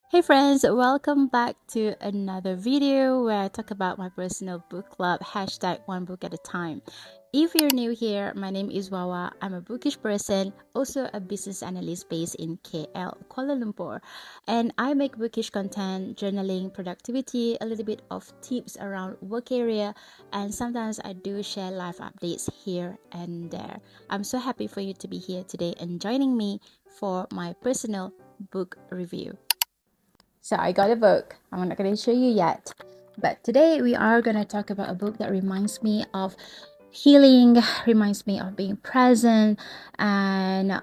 Hey friends, welcome back to another video where I talk about my personal book club, hashtag one book at a time. If you're new here, my name is Wawa. I'm a bookish person, also a business analyst based in KL, Kuala Lumpur. And I make bookish content, journaling, productivity, a little bit of tips around work area, and sometimes I do share life updates here and there. I'm so happy for you to be here today and joining me for my personal book review. So I got a book. I'm not going to show you yet. But today we are going to talk about a book that reminds me of healing, reminds me of being present, and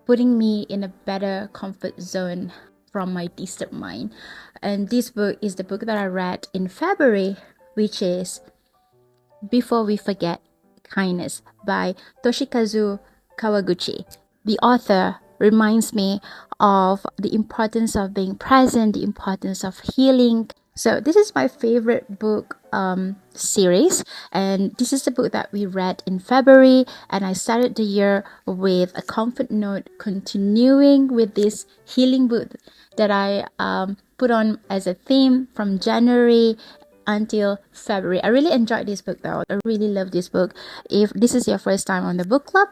putting me in a better comfort zone from my disturbed mind. And this book is the book that I read in February, which is Before We Forget Kindness by Toshikazu Kawaguchi. The author reminds me of the importance of being present, the importance of healing. So this is my favorite book series, and this is the book that we read in February, and I started the year with a comfort note, continuing with this healing book that I put on as a theme from January until February. I really enjoyed this book though. I really love this book. If this is your first time on the book club,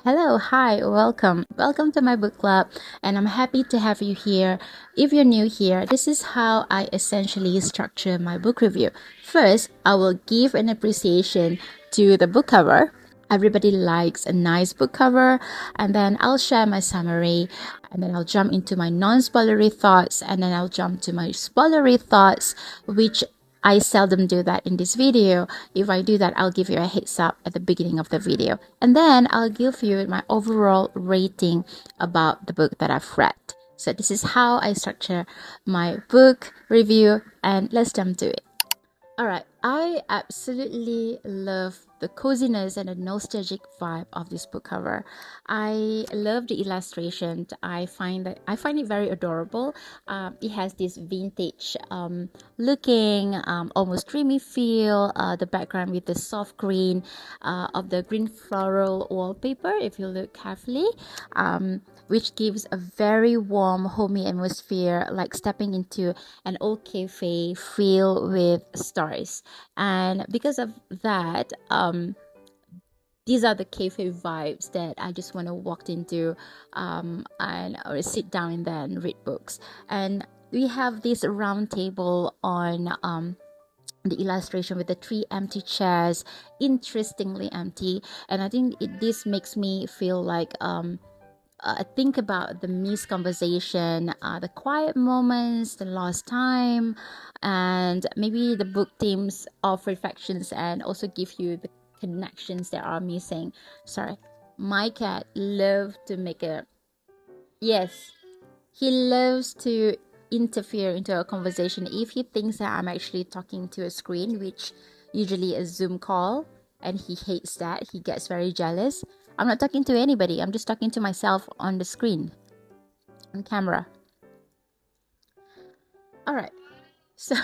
hello, hi, welcome. Welcome to my book club, and I'm happy to have you here. If you're new here, this is how I essentially structure my book review. First, I will give an appreciation to the book cover. Everybody likes a nice book cover, and then I'll share my summary, and then I'll jump into my non-spoilery thoughts, and then I'll jump to my spoilery thoughts, which I seldom do that in this video. If I do that, I'll give you a heads up at the beginning of the video. And then I'll give you my overall rating about the book that I've read. So this is how I structure my book review, and let's jump to it. Alright, I absolutely love the coziness and the nostalgic vibe of this book cover. I love the illustration. I find it very adorable. It has this vintage looking, almost dreamy feel. The background with the soft green of the green floral wallpaper, if you look carefully. Which gives a very warm, homey atmosphere, like stepping into an old cafe filled with stars. And because of that, these are the cafe vibes that I just want to walk into and or sit down and then read books. And we have this round table on the illustration with the three empty chairs, interestingly empty. And I think this makes me feel like think about the missed conversation, the quiet moments, the lost time, and maybe the book themes of reflections, and also give you the connections that are missing. Sorry, my cat loves to make a yes. He loves to interfere into a conversation if he thinks that I'm actually talking to a screen, which usually a Zoom call, and he hates that. He gets very jealous. I'm not talking to anybody. I'm just talking to myself on the screen, on camera. All right. So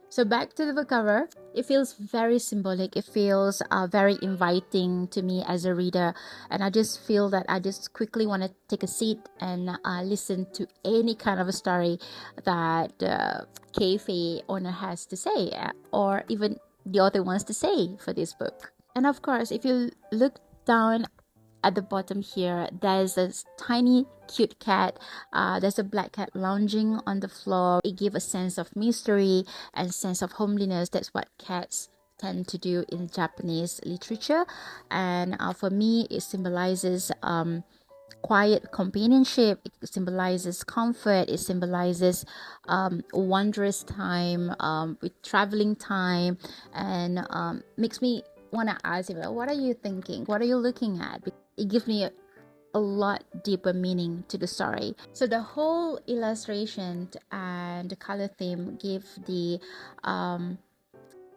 So back to the book cover. It feels very symbolic. It feels very inviting to me as a reader, and I just feel that I just quickly want to take a seat and listen to any kind of a story that the cafe owner has to say, or even the author wants to say for this book. And of course, if you look down at the bottom here, there's a tiny cute cat. There's a black cat lounging on the floor. It gives a sense of mystery and sense of homeliness. That's what cats tend to do in Japanese literature, and for me it symbolizes quiet companionship. It symbolizes comfort. It symbolizes wondrous time, with traveling time, and makes me want to ask you, what are you thinking? What are you looking at? It gives me a lot deeper meaning to the story. So the whole illustration and the color theme give the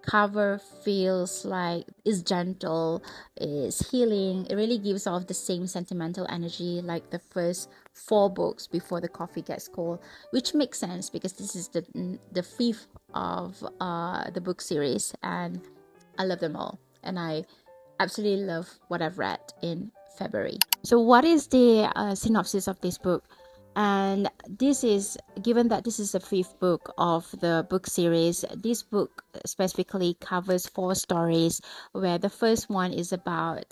cover feels like it's gentle, is healing. It really gives off the same sentimental energy like the first four books before the coffee gets cold, which makes sense because this is the fifth of the book series, and I love them all, and I absolutely love what I've read in February. So what is the synopsis of this book? And this is, given that this is the fifth book of the book series, this book specifically covers four stories, where the first one is about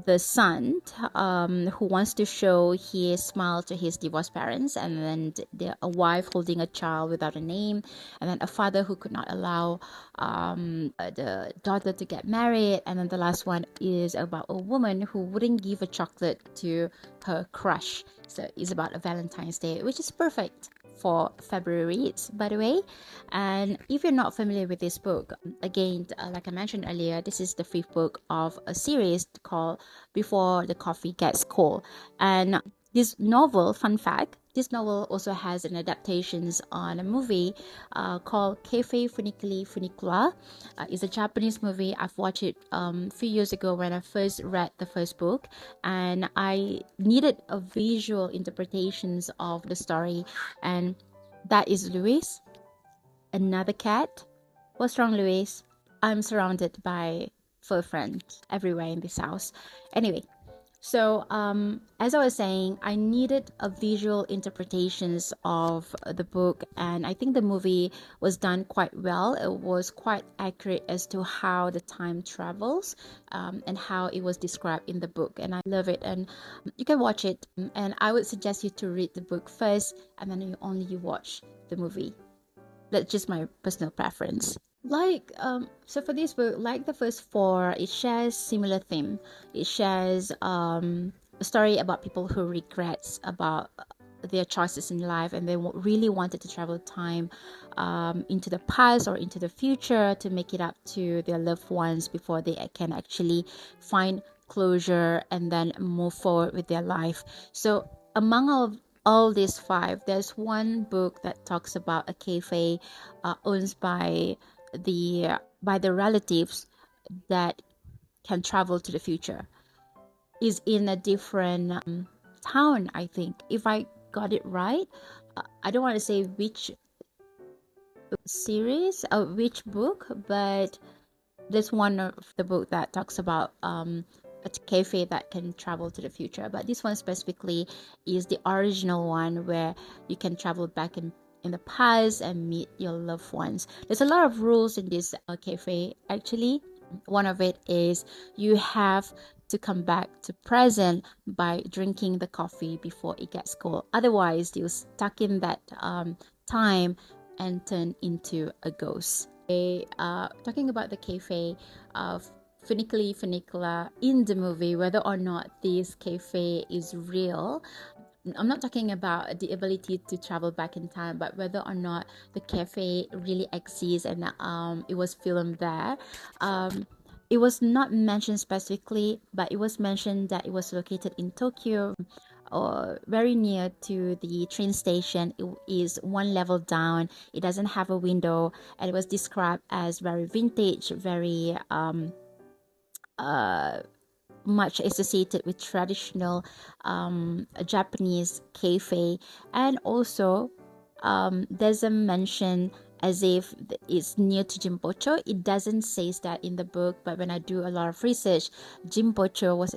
the son who wants to show his smile to his divorced parents, and then a wife holding a child without a name, and then a father who could not allow the daughter to get married, and then the last one is about a woman who wouldn't give a chocolate to her crush. So it's about a Valentine's Day, which is perfect for February reads, by the way. And if you're not familiar with this book, again, like I mentioned earlier, this is the fifth book of a series called Before the Coffee Gets Cold. And this novel, fun fact, this novel also has an adaptations on a movie called Cafe Funiculi Funicula. It's a Japanese movie. I've watched it a few years ago when I first read the first book, and I needed a visual interpretations of the story. And that is Louis, another cat. What's wrong, Louis? I'm surrounded by fur friends everywhere in this house. Anyway, so, as I was saying, I needed a visual interpretations of the book, and I think the movie was done quite well. It was quite accurate as to how the time travels, and how it was described in the book, and I love it. And you can watch it, and I would suggest you to read the book first, and then you watch the movie. That's just my personal preference. So for this book, like the first four, it shares similar theme. It shares a story about people who regrets about their choices in life, and they really wanted to travel time into the past or into the future to make it up to their loved ones before they can actually find closure and then move forward with their life. So among all these five, there's one book that talks about a cafe owned by the relatives that can travel to the future. Is in a different town, I think, if I got it right. I don't want to say which series or which book, but there's one of the book that talks about a cafe that can travel to the future. But this one specifically is the original one where you can travel back in the past and meet your loved ones. There's a lot of rules in this cafe actually. One of it is you have to come back to present by drinking the coffee before it gets cold. Otherwise, you're stuck in that time and turn into a ghost. Talking about the cafe of Funiculi Funicula in the movie, whether or not this cafe is real. I'm not talking about the ability to travel back in time, but whether or not the cafe really exists and it was filmed there. It was not mentioned specifically, but it was mentioned that it was located in Tokyo, or very near to the train station. It is one level down. It doesn't have a window, and it was described as very vintage, very much associated with traditional Japanese cafe. And also there's a mention as if it's near to Jimbocho. It doesn't say that in the book, but when I do a lot of research, Jimbocho was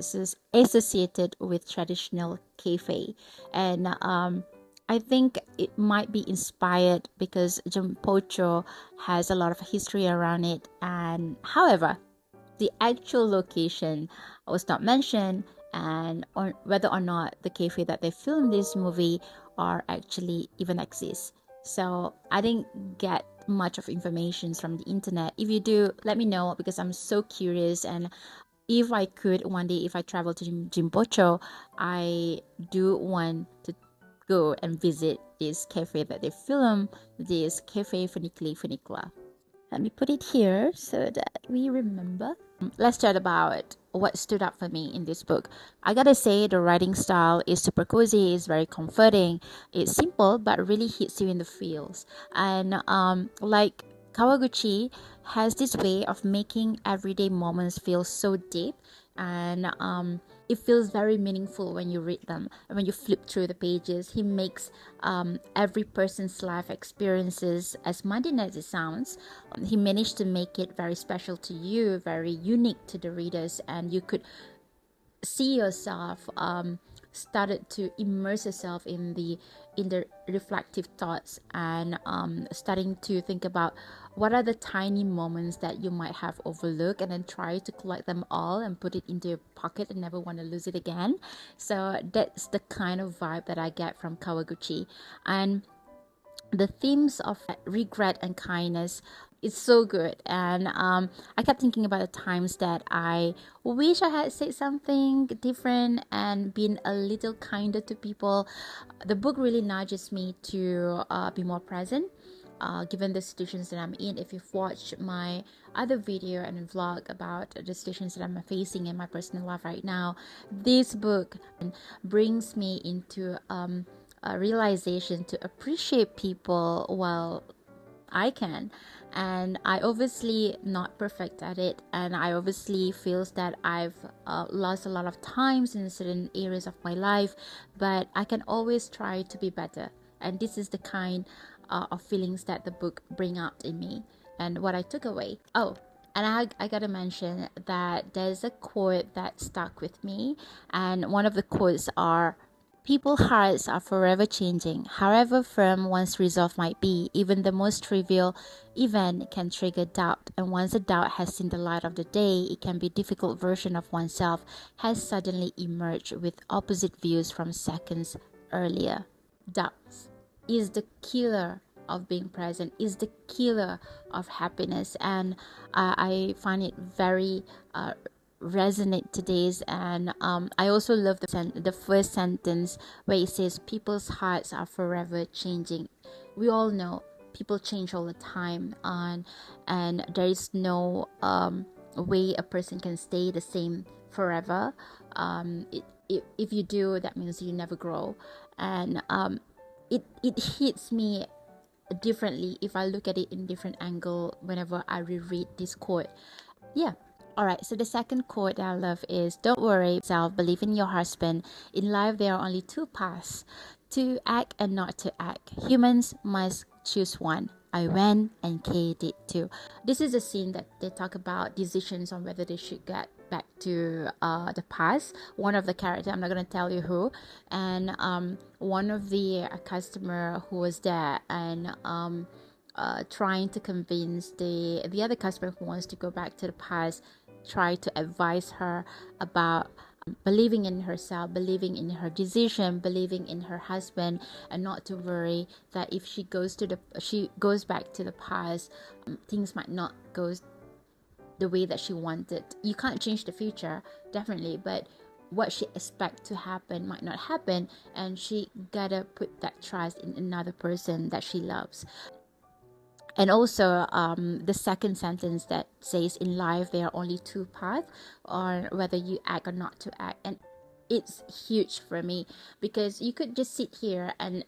associated with traditional cafe. And I think it might be inspired because Jimbocho has a lot of history around it. And however, the actual location was not mentioned, and or whether or not the cafe that they filmed this movie are actually even exist. So I didn't get much of information from the internet. If you do, let me know, because I'm so curious. And if I could one day, if I travel to Jimbocho, I do want to go and visit this cafe that they film, this Cafe Funiculi Funicula. Let me put it here so that we remember. Let's chat about what stood out for me in this book. I gotta say, the writing style is super cozy, it's very comforting, it's simple but really hits you in the feels. And like Kawaguchi has this way of making everyday moments feel so deep, and it feels very meaningful when you read them. And when you flip through the pages, he makes every person's life experiences, as mundane as it sounds, he managed to make it very special to you, very unique to the readers, and you could see yourself started to immerse yourself in the reflective thoughts, and starting to think about what are the tiny moments that you might have overlooked, and then try to collect them all and put it into your pocket and never want to lose it again. So that's the kind of vibe that I get from Kawaguchi. And the themes of regret and kindness is so good. And I kept thinking about the times that I wish I had said something different and been a little kinder to people. The book really nudges me to be more present, given the situations that I'm in. If you've watched my other video and vlog about the situations that I'm facing in my personal life right now, this book brings me into a realization to appreciate people while I can. And I obviously not perfect at it, and I obviously feels that I've lost a lot of times in certain areas of my life, but I can always try to be better. And this is the kind of feelings that the book bring out in me, and what I took away. Oh, and I gotta mention that there's a quote that stuck with me, and one of the quotes are, "People's hearts are forever changing. However firm one's resolve might be, even the most trivial event can trigger doubt. And once a doubt has seen the light of the day, it can be a difficult version of oneself has suddenly emerged with opposite views from seconds earlier." Doubts is the killer of being present, is the killer of happiness. And I find it very resonate today's. And I also love the first sentence where it says people's hearts are forever changing. We all know people change all the time, and there is no way a person can stay the same forever. If you do, that means you never grow. And it hits me differently if I look at it in different angle whenever I reread this quote. Yeah. Alright, so the second quote that I love is, "Don't worry yourself, believe in your husband. In life there are only two paths, to act and not to act. Humans must choose one." I went and Kay did too. This is a scene that they talk about decisions on whether they should get back to the past. One of the characters, I'm not going to tell you who, and one of the customer who was there, and trying to convince the other customer who wants to go back to the past, try to advise her about believing in herself, believing in her decision, believing in her husband, and not to worry that if she goes back to the past, things might not go the way that she wanted. You can't change the future, definitely, but what she expects to happen might not happen, and she gotta put that trust in another person that she loves. And also the second sentence that says, "In life there are only two paths, or whether you act or not to act." And it's huge for me, because you could just sit here and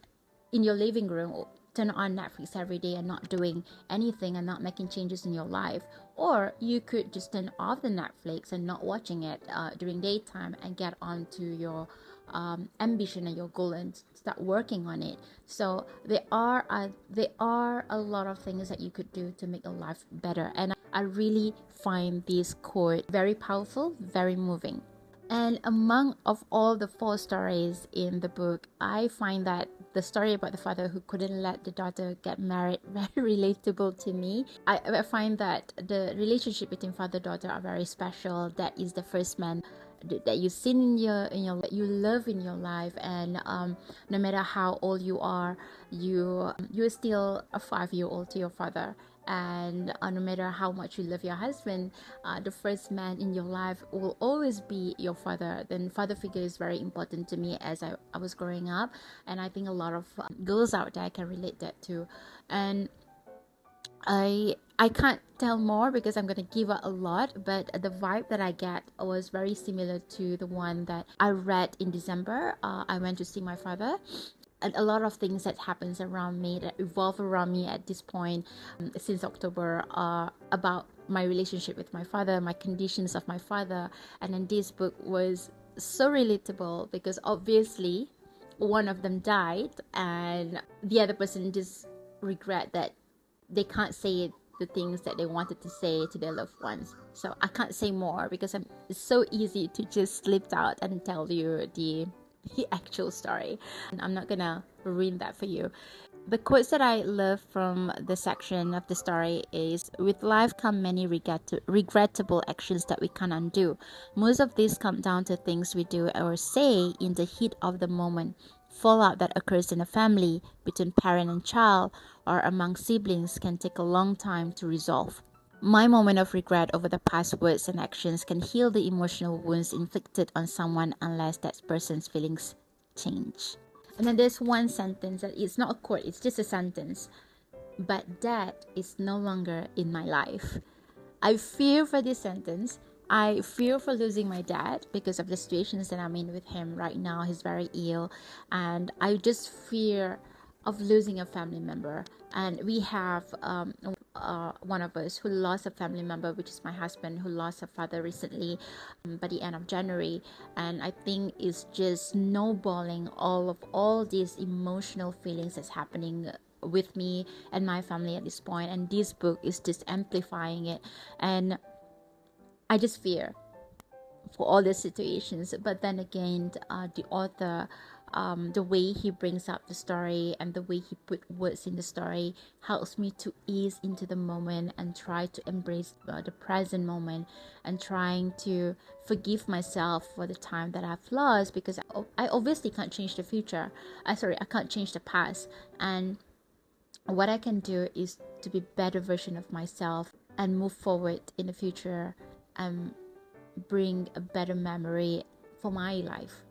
in your living room turn on Netflix every day and not doing anything and not making changes in your life. Or you could just turn off the Netflix and not watching it during daytime and get on to your ambition and your goal and start working on it. So there are a lot of things that you could do to make your life better. And I really find this quote very powerful, very moving. And among of all the 4 stories in the book, I find that the story about the father who couldn't let the daughter get married very relatable to me. I find that the relationship between father and daughter are very special. That is the first man that you've seen in your that you love in your life. And no matter how old you are, you're still a 5-year-old to your father. And no matter how much you love your husband, the first man in your life will always be your father. Then father figure is very important to me as I was growing up, and I think a lot of girls out there can relate that too. And I can't tell more because I'm gonna give out a lot, but the vibe that I get was very similar to the one that I read in December. I went to see my father, and a lot of things that happens around me, that evolve around me at this point since October, about my relationship with my father, my conditions of my father. And then this book was so relatable because obviously one of them died, and the other person just regret that they can't say the things that they wanted to say to their loved ones. So I can't say more because it's so easy to just slip out and tell you the actual story. And I'm not gonna ruin that for you. The quotes that I love from the section of the story is, with life come many regrettable actions that we can't undo. Most of these come down to things we do or say in the heat of the moment. Fallout that occurs in a family, between parent and child, or among siblings can take a long time to resolve. My moment of regret over the past words and actions can heal the emotional wounds inflicted on someone unless that person's feelings change. And then there's one sentence that it's not a quote, it's just a sentence. But dad is no longer in my life. I fear for this sentence. I fear for losing my dad because of the situations that I'm in with him right now. He's very ill, and I just fear of losing a family member. And we have one of us who lost a family member, which is my husband, who lost a father recently by the end of January. And I think it's just snowballing all these emotional feelings that's happening with me and my family at this point, and this book is just amplifying it. And I just fear for all the situations. But then again, the author, the way he brings up the story and the way he put words in the story helps me to ease into the moment and try to embrace the present moment, and trying to forgive myself for the time that I've lost, because I obviously can't change the future. I can't change the past, and what I can do is to be a better version of myself and move forward in the future and bring a better memory for my life.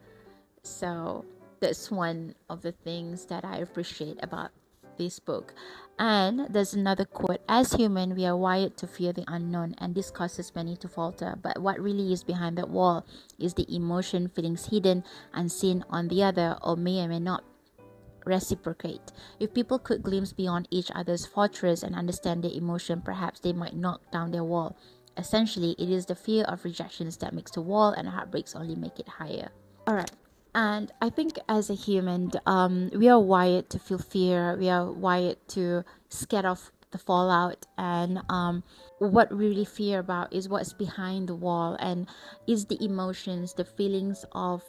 So that's one of the things that I appreciate about this book. And there's another quote: as human, we are wired to fear the unknown, and this causes many to falter. But what really is behind that wall is the emotion, feelings hidden, unseen on the other, or may not reciprocate. If people could glimpse beyond each other's fortress and understand their emotion, perhaps they might knock down their wall. Essentially, it is the fear of rejections that makes the wall, and heartbreaks only make it higher. All right. And I think as a human, we are wired to feel fear. We are wired to scared of the fallout, and what we really fear about is what's behind the wall, and is the emotions, the feelings of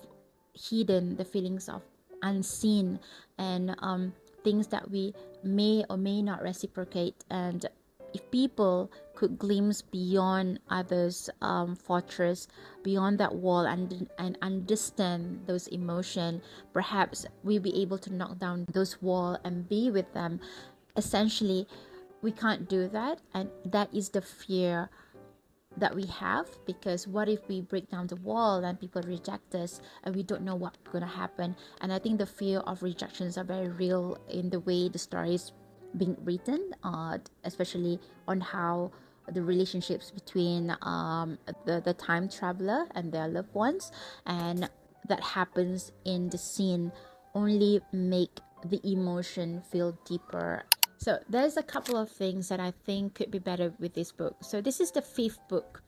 hidden, the feelings of unseen, and things that we may or may not reciprocate. And if people could glimpse beyond others' fortress, beyond that wall, and understand those emotions, perhaps we'll be able to knock down those walls and be with them. Essentially, we can't do that, and that is the fear that we have, because what if we break down the wall and people reject us and we don't know what's gonna happen. And I think the fear of rejections are very real in the way the story is being written, especially on how the relationships between the time traveler and their loved ones, and that happens in the scene only make the emotion feel deeper. So there's a couple of things that I think could be better with this book. So this is the 5th book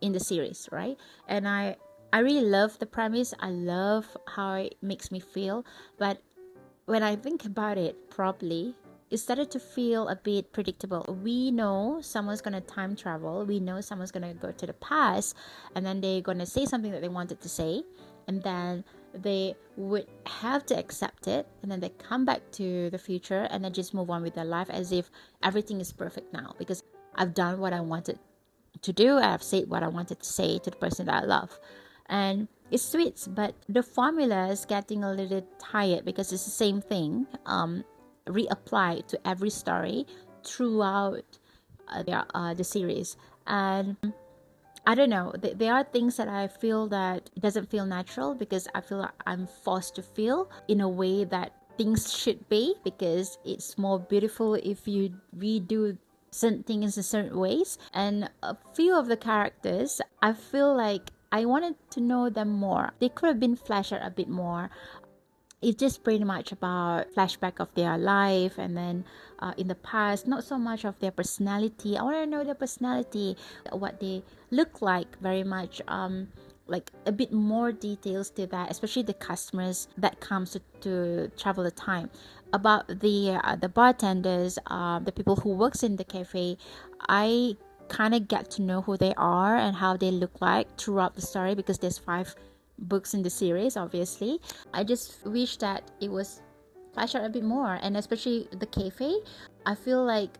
in the series, right? And I really love the premise. I love how it makes me feel. But when I think about it properly, it started to feel a bit predictable. We know someone's going to time travel. We know someone's going to go to the past, and then they're going to say something that they wanted to say, and then they would have to accept it, and then they come back to the future and then just move on with their life as if everything is perfect now, because I've done what I wanted to do. I've said what I wanted to say to the person that I love. And it's sweet, but the formula is getting a little tired, because it's the same thing reapplied to every story throughout the series. And I don't know, there are things that I feel that it doesn't feel natural, because I feel like I'm forced to feel in a way that things should be, because it's more beautiful if you redo certain things in certain ways. And a few of the characters, I feel like I wanted to know them more. They could have been fleshed out a bit more. It's just pretty much about flashback of their life, and then in the past, not so much of their personality. I want to know their personality, what they look like, very much like a bit more details to that, especially the customers that comes to travel the time. About the bartenders, the people who works in the cafe, I kind of get to know who they are and how they look like throughout the story, because there's 5 books in the series, obviously. I just wish that it was flesh out a bit more, and especially the cafe. I feel like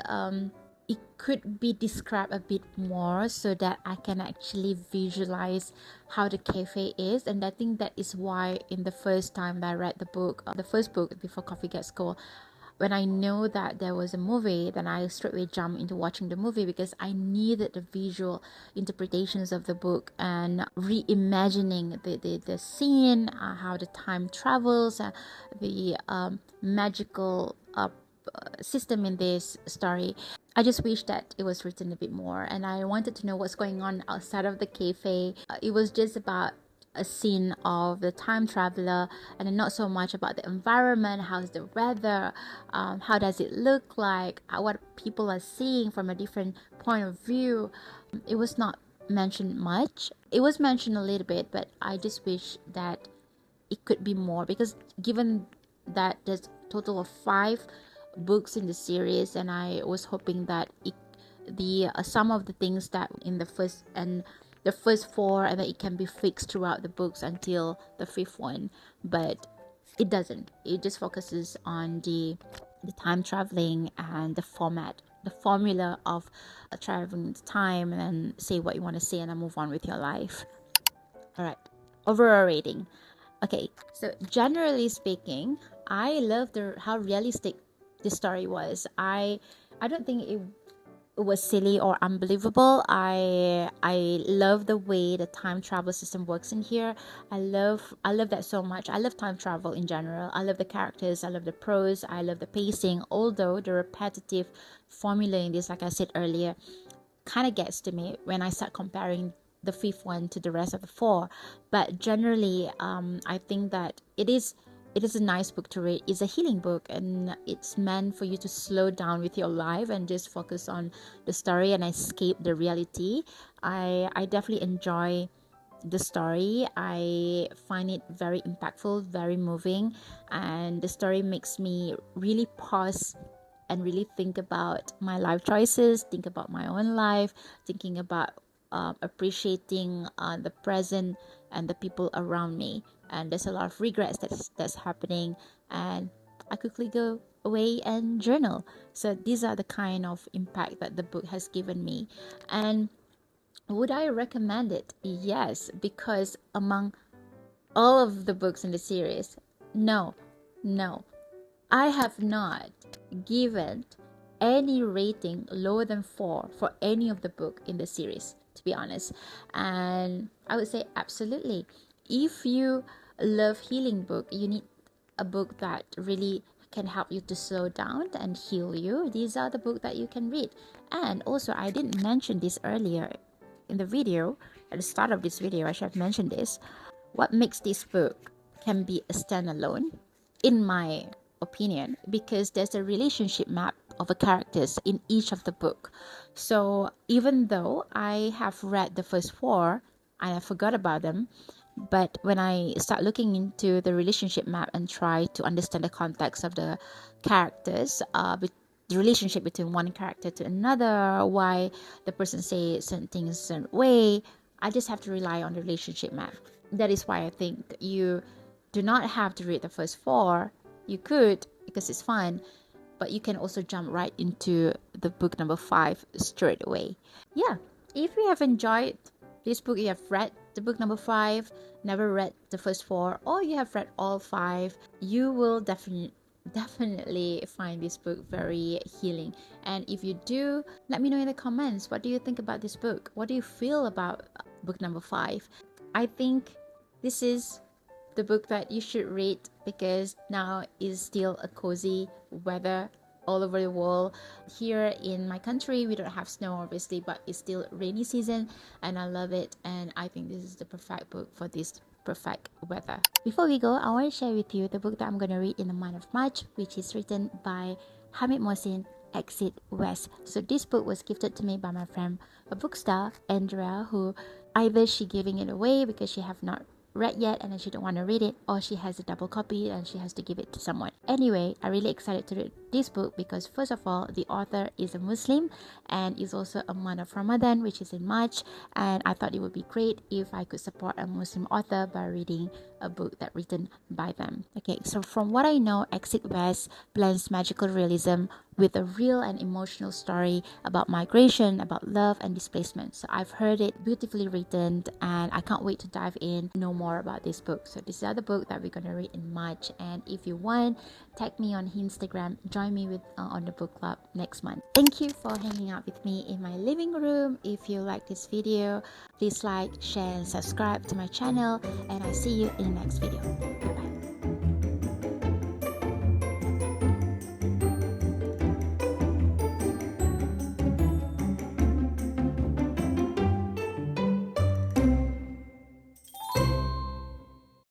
it could be described a bit more so that I can actually visualize how the cafe is. And I think that is why in the first time that I read the book, the first book Before Coffee Gets Cold, when I know that there was a movie, then I straightway jumped into watching the movie because I needed the visual interpretations of the book and reimagining the scene, how the time travels, the magical system in this story. I just wish that it was written a bit more, and I wanted to know what's going on outside of the cafe. It was just about a scene of the time traveler, and then not so much about the environment. How's the weather, how does it look like, what people are seeing from a different point of view. It was not mentioned much. It was mentioned a little bit, but I just wish that it could be more, because given that there's a total of 5 books in the series, and I was hoping that the some of the things that in the first 4, and that it can be fixed throughout the books until the 5th one, but it doesn't. It just focuses on the time traveling and the formula of traveling time, and say what you want to say and then move on with your life. All right, overall rating. Okay, so generally speaking, I love how realistic the story was. I don't think it was silly or unbelievable. I love the way the time travel system works in here. I love that so much. I love time travel in general. I love the characters, I love the prose, I love the pacing, although the repetitive formula in this, like I said earlier, kind of gets to me when I start comparing the 5th one to the rest of the 4. But generally, I think that it is a nice book to read. It's a healing book, and it's meant for you to slow down with your life and just focus on the story and escape the reality. I definitely enjoy the story. I find it very impactful, very moving, and the story makes me really pause and really think about my life choices, think about my own life, thinking about appreciating the present and the people around me. And there's a lot of regrets that's happening, and I quickly go away and journal. So these are the kind of impact that the book has given me. And would I recommend it? Yes, because among all of the books in the series, no, I have not given any rating lower than 4 for any of the book in the series, to be honest. And I would say absolutely. If you love healing book, you need a book that really can help you to slow down and heal you. These are the book that you can read. And also, I didn't mention this earlier in the video. At the start of this video, I should have mentioned this. What makes this book can be a standalone, in my opinion, because there's a relationship map of the characters in each of the book. So even though I have read the first 4 and I forgot about them, but when I start looking into the relationship map and try to understand the context of the characters, the relationship between one character to another, why the person say certain things a certain way, I just have to rely on the relationship map. That is why I think you do not have to read the first 4. You could, because it's fun, but you can also jump right into the book number 5 straight away. Yeah, if you have enjoyed this book, you have read the book number 5, never read the first 4, or you have read all 5, you will definitely find this book very healing. And if you do, let me know in the comments, what do you think about this book? What do you feel about book number 5? I think this is the book that you should read, because now is still a cozy weather all over the world. Here in my country, we don't have snow obviously, but it's still rainy season, and I love it, and I think this is the perfect book for this perfect weather. Before we go, I want to share with you the book that I'm going to read in the month of March, which is written by Hamid Mohsin, Exit West. So this book was gifted to me by my friend, a bookstore, Andrea, who either she giving it away because she have not read yet and then she don't want to read it, or she has a double copy and she has to give it to someone. Anyway, I'm really excited this book because first of all, the author is a Muslim and is also a month of Ramadan, which is in March, and I thought it would be great if I could support a Muslim author by reading a book that written by them. Okay, so from what I know, Exit West blends magical realism with a real and emotional story about migration, about love and displacement. So I've heard it beautifully written and I can't wait to dive in, know more about this book. So this is the other book that we're gonna read in March, and if you want, tag me on Instagram, join me with on the book club next month. Thank you for hanging out with me in my living room. If you like this video, please like, share and subscribe to my channel, and I'll see you in the next video. Bye.